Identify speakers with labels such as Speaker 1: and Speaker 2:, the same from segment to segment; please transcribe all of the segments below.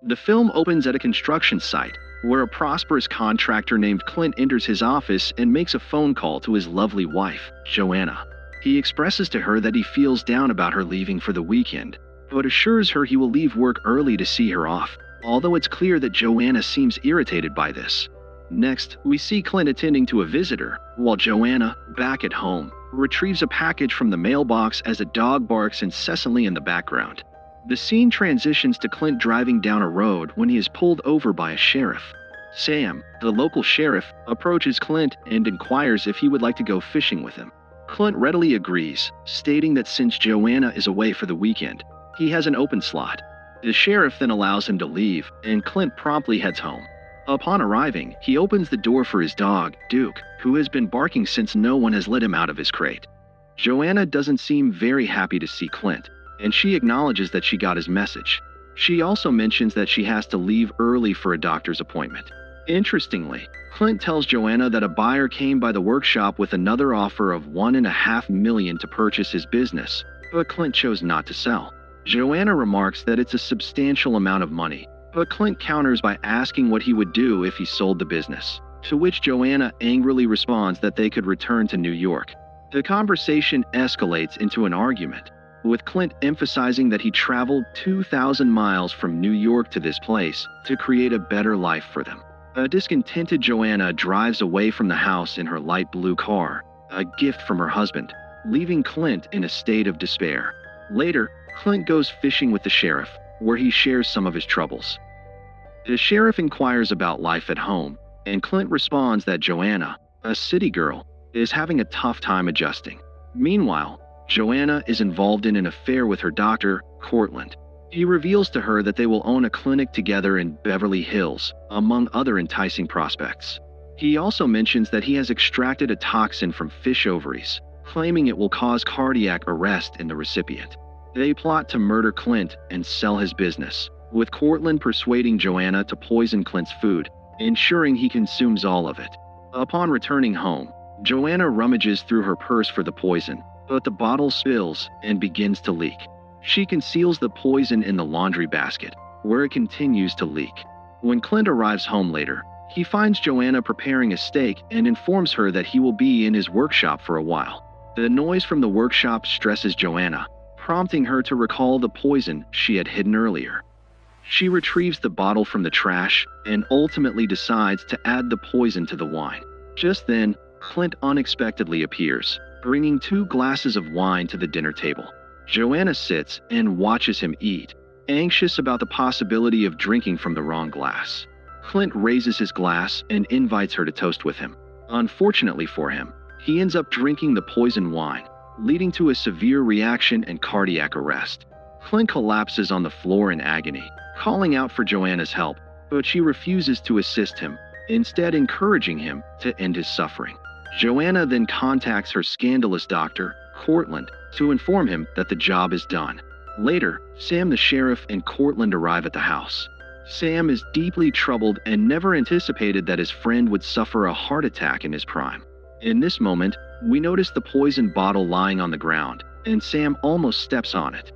Speaker 1: The film opens at a construction site, where a prosperous contractor named Clint enters his office and makes a phone call to his lovely wife, Joanna. He expresses to her that he feels down about her leaving for the weekend, but assures her he will leave work early to see her off, although it's clear that Joanna seems irritated by this. Next, we see Clint attending to a visitor, while Joanna, back at home, retrieves a package from the mailbox as a dog barks incessantly in the background. The scene transitions to Clint driving down a road when he is pulled over by a sheriff. Sam, the local sheriff, approaches Clint and inquires if he would like to go fishing with him. Clint readily agrees, stating that since Joanna is away for the weekend, he has an open slot. The sheriff then allows him to leave, and Clint promptly heads home. Upon arriving, he opens the door for his dog, Duke, who has been barking since no one has let him out of his crate. Joanna doesn't seem very happy to see Clint, and she acknowledges that she got his message. She also mentions that she has to leave early for a doctor's appointment. Interestingly, Clint tells Joanna that a buyer came by the workshop with another offer of $1.5 million to purchase his business, but Clint chose not to sell. Joanna remarks that it's a substantial amount of money, but Clint counters by asking what he would do if he sold the business, to which Joanna angrily responds that they could return to New York. The conversation escalates into an argument, with Clint emphasizing that he traveled 2,000 miles from New York to this place to create a better life for them. A discontented Joanna drives away from the house in her light blue car, a gift from her husband, leaving Clint in a state of despair. Later, Clint goes fishing with the sheriff, where he shares some of his troubles. The sheriff inquires about life at home, and Clint responds that Joanna, a city girl, is having a tough time adjusting. Meanwhile, Joanna is involved in an affair with her doctor, Cortland. He reveals to her that they will own a clinic together in Beverly Hills, among other enticing prospects. He also mentions that he has extracted a toxin from fish ovaries, claiming it will cause cardiac arrest in the recipient. They plot to murder Clint and sell his business, with Cortland persuading Joanna to poison Clint's food, ensuring he consumes all of it. Upon returning home, Joanna rummages through her purse for the poison, but the bottle spills and begins to leak. She conceals the poison in the laundry basket, where it continues to leak. When Clint arrives home later, he finds Joanna preparing a steak and informs her that he will be in his workshop for a while. The noise from the workshop stresses Joanna, prompting her to recall the poison she had hidden earlier. She retrieves the bottle from the trash and ultimately decides to add the poison to the wine. Just then, Clint unexpectedly appears, bringing 2 glasses of wine to the dinner table. Joanna sits and watches him eat, anxious about the possibility of drinking from the wrong glass. Clint raises his glass and invites her to toast with him. Unfortunately for him, he ends up drinking the poison wine, leading to a severe reaction and cardiac arrest. Clint collapses on the floor in agony, calling out for Joanna's help, but she refuses to assist him, instead encouraging him to end his suffering. Joanna then contacts her scandalous doctor, Cortland, to inform him that the job is done. Later, Sam the sheriff and Cortland arrive at the house. Sam is deeply troubled and never anticipated that his friend would suffer a heart attack in his prime. In this moment, we notice the poison bottle lying on the ground, and Sam almost steps on it.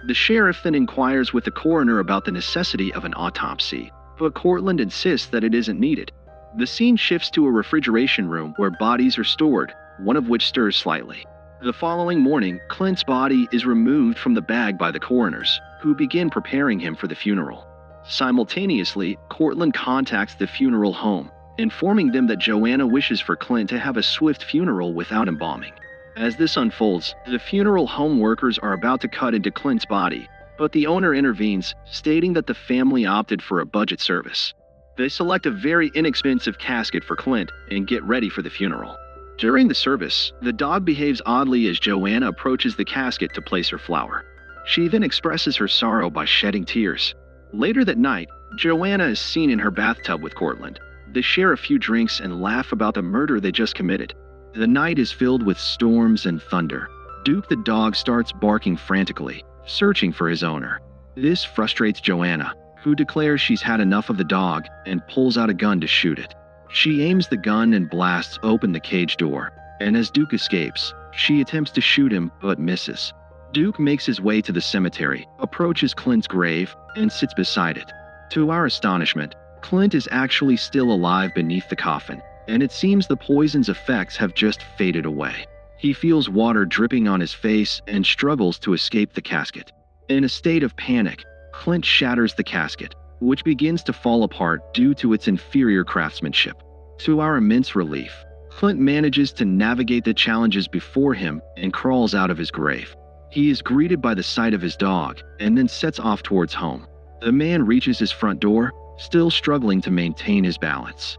Speaker 1: The sheriff then inquires with the coroner about the necessity of an autopsy, but Cortland insists that it isn't needed. The scene shifts to a refrigeration room where bodies are stored, one of which stirs slightly. The following morning, Clint's body is removed from the bag by the coroners, who begin preparing him for the funeral. Simultaneously, Cortland contacts the funeral home, informing them that Joanna wishes for Clint to have a swift funeral without embalming. As this unfolds, the funeral home workers are about to cut into Clint's body, but the owner intervenes, stating that the family opted for a budget service. They select a very inexpensive casket for Clint and get ready for the funeral. During the service, the dog behaves oddly as Joanna approaches the casket to place her flower. She then expresses her sorrow by shedding tears. Later that night, Joanna is seen in her bathtub with Cortland. They share a few drinks and laugh about the murder they just committed. The night is filled with storms and thunder. Duke the dog starts barking frantically, searching for his owner. This frustrates Joanna, who declares she's had enough of the dog and pulls out a gun to shoot it. She aims the gun and blasts open the cage door, and as Duke escapes, she attempts to shoot him but misses. Duke makes his way to the cemetery, approaches Clint's grave, and sits beside it. To our astonishment, Clint is actually still alive beneath the coffin, and it seems the poison's effects have just faded away. He feels water dripping on his face and struggles to escape the casket. In a state of panic, Clint shatters the casket, which begins to fall apart due to its inferior craftsmanship. To our immense relief, Clint manages to navigate the challenges before him and crawls out of his grave. He is greeted by the sight of his dog and then sets off towards home. The man reaches his front door, still struggling to maintain his balance.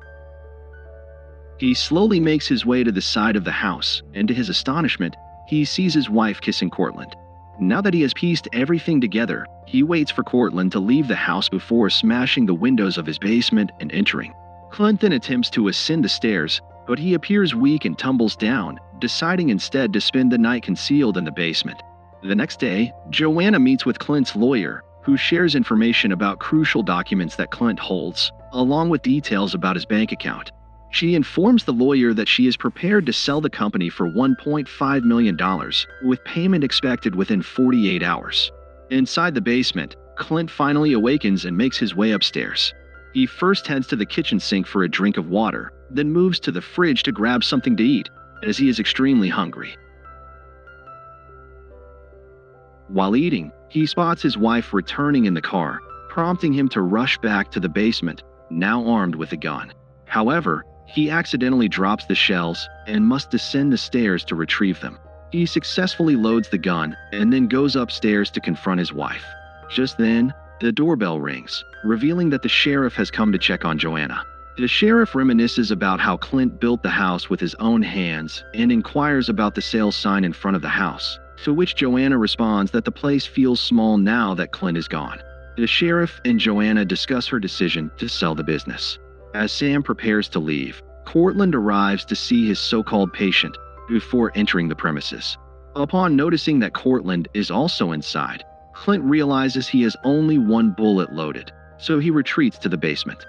Speaker 1: He slowly makes his way to the side of the house, and to his astonishment, he sees his wife kissing Cortland. Now that he has pieced everything together, he waits for Cortland to leave the house before smashing the windows of his basement and entering. Clint then attempts to ascend the stairs, but he appears weak and tumbles down, deciding instead to spend the night concealed in the basement. The next day, Joanna meets with Clint's lawyer, who shares information about crucial documents that Clint holds, along with details about his bank account. She informs the lawyer that she is prepared to sell the company for $1.5 million, with payment expected within 48 hours. Inside the basement, Clint finally awakens and makes his way upstairs. He first heads to the kitchen sink for a drink of water, then moves to the fridge to grab something to eat, as he is extremely hungry. While eating, he spots his wife returning in the car, prompting him to rush back to the basement, now armed with a gun. However, he accidentally drops the shells and must descend the stairs to retrieve them. He successfully loads the gun and then goes upstairs to confront his wife. Just then, the doorbell rings, revealing that the sheriff has come to check on Joanna. The sheriff reminisces about how Clint built the house with his own hands and inquires about the sale sign in front of the house, to which Joanna responds that the place feels small now that Clint is gone. The sheriff and Joanna discuss her decision to sell the business. As Sam prepares to leave, Cortland arrives to see his so-called patient before entering the premises. Upon noticing that Cortland is also inside, Clint realizes he has only one bullet loaded, so he retreats to the basement.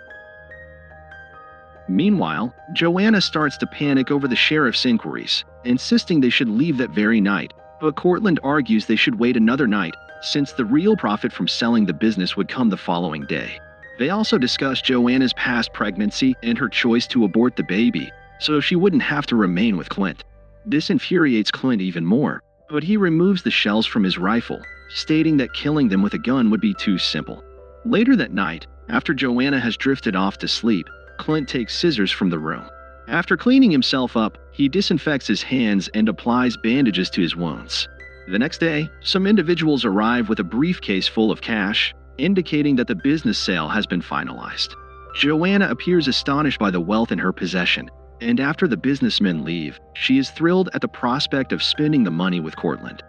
Speaker 1: Meanwhile, Joanna starts to panic over the sheriff's inquiries, insisting they should leave that very night, but Cortland argues they should wait another night since the real profit from selling the business would come the following day. They also discuss Joanna's past pregnancy and her choice to abort the baby, so she wouldn't have to remain with Clint. This infuriates Clint even more, but he removes the shells from his rifle, stating that killing them with a gun would be too simple. Later that night, after Joanna has drifted off to sleep, Clint takes scissors from the room. After cleaning himself up, he disinfects his hands and applies bandages to his wounds. The next day, some individuals arrive with a briefcase full of cash, indicating that the business sale has been finalized. Joanna appears astonished by the wealth in her possession, and after the businessmen leave, she is thrilled at the prospect of spending the money with Cortland.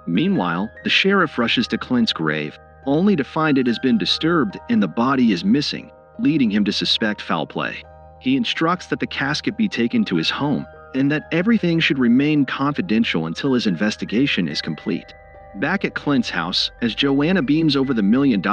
Speaker 1: Meanwhile, the sheriff rushes to Clint's grave, only to find it has been disturbed and the body is missing, leading him to suspect foul play. He instructs that the casket be taken to his home, and that everything should remain confidential until his investigation is complete. Back at Clint's house, as Joanna beams over the $1 million,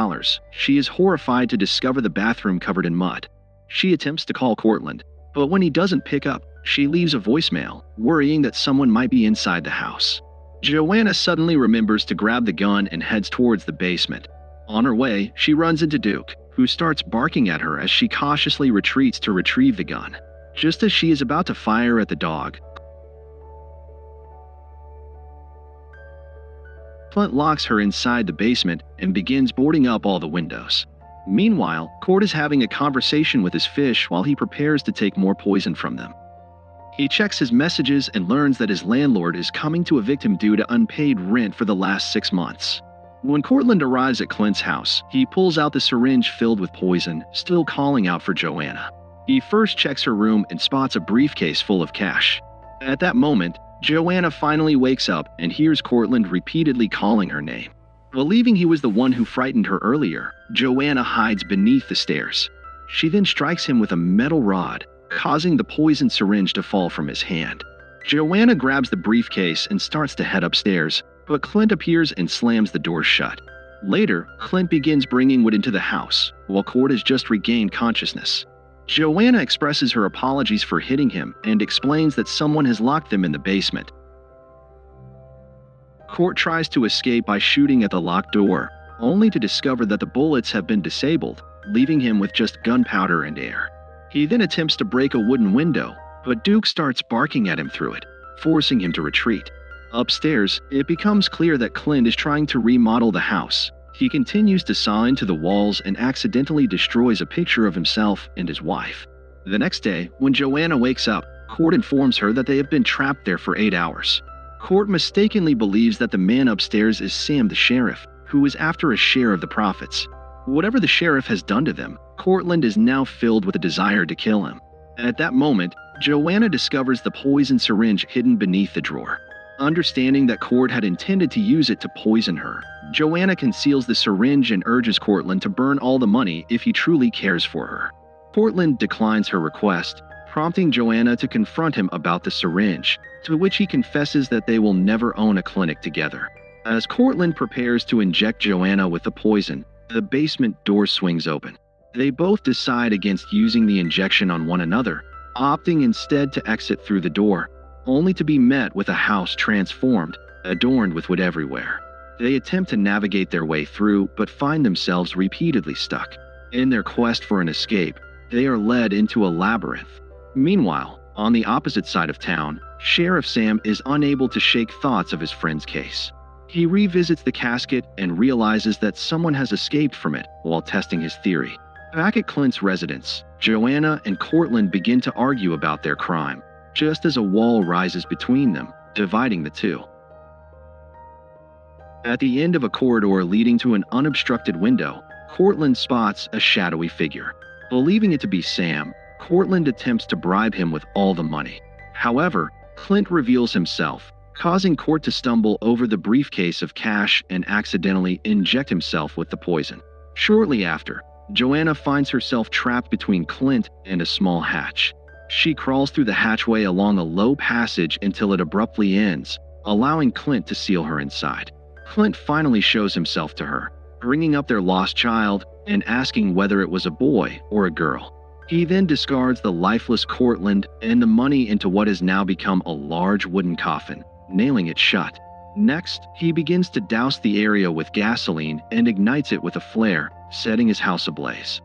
Speaker 1: she is horrified to discover the bathroom covered in mud. She attempts to call Cortland, but when he doesn't pick up, she leaves a voicemail, worrying that someone might be inside the house. Joanna suddenly remembers to grab the gun and heads towards the basement. On her way, she runs into Duke, who starts barking at her as she cautiously retreats to retrieve the gun. Just as she is about to fire at the dog, Clint locks her inside the basement and begins boarding up all the windows. Meanwhile, Cord is having a conversation with his fish while he prepares to take more poison from them. He checks his messages and learns that his landlord is coming to evict him due to unpaid rent for the last 6 months. When Cortland arrives at Clint's house, he pulls out the syringe filled with poison, still calling out for Joanna. He first checks her room and spots a briefcase full of cash. At that moment, Joanna finally wakes up and hears Cortland repeatedly calling her name. Believing he was the one who frightened her earlier, Joanna hides beneath the stairs. She then strikes him with a metal rod, causing the poison syringe to fall from his hand. Joanna grabs the briefcase and starts to head upstairs, but Clint appears and slams the door shut. Later, Clint begins bringing wood into the house, while Cord has just regained consciousness. Joanna expresses her apologies for hitting him and explains that someone has locked them in the basement. Court tries to escape by shooting at the locked door, only to discover that the bullets have been disabled, leaving him with just gunpowder and air. He then attempts to break a wooden window, but Duke starts barking at him through it, forcing him to retreat. Upstairs, it becomes clear that Clint is trying to remodel the house. He continues to saw into the walls and accidentally destroys a picture of himself and his wife. The next day, when Joanna wakes up, Court informs her that they have been trapped there for 8 hours. Court mistakenly believes that the man upstairs is Sam the sheriff, who is after a share of the profits. Whatever the sheriff has done to them, Cortland is now filled with a desire to kill him. At that moment, Joanna discovers the poison syringe hidden beneath the drawer. Understanding that Court had intended to use it to poison her, Joanna conceals the syringe and urges Cortland to burn all the money if he truly cares for her. Cortland declines her request, prompting Joanna to confront him about the syringe, to which he confesses that they will never own a clinic together. As Cortland prepares to inject Joanna with the poison, the basement door swings open. They both decide against using the injection on one another, opting instead to exit through the door, only to be met with a house transformed, adorned with wood everywhere. They attempt to navigate their way through, but find themselves repeatedly stuck. In their quest for an escape, they are led into a labyrinth. Meanwhile, on the opposite side of town, Sheriff Sam is unable to shake thoughts of his friend's case. He revisits the casket and realizes that someone has escaped from it while testing his theory. Back at Clint's residence, Joanna and Cortland begin to argue about their crime, just as a wall rises between them, dividing the two. At the end of a corridor leading to an unobstructed window, Cortland spots a shadowy figure. Believing it to be Sam, Cortland attempts to bribe him with all the money. However, Clint reveals himself, causing Court to stumble over the briefcase of cash and accidentally inject himself with the poison. Shortly after, Joanna finds herself trapped between Clint and a small hatch. She crawls through the hatchway along a low passage until it abruptly ends, allowing Clint to seal her inside. Clint finally shows himself to her, bringing up their lost child and asking whether it was a boy or a girl. He then discards the lifeless Cortland and the money into what has now become a large wooden coffin, nailing it shut. Next, he begins to douse the area with gasoline and ignites it with a flare, setting his house ablaze.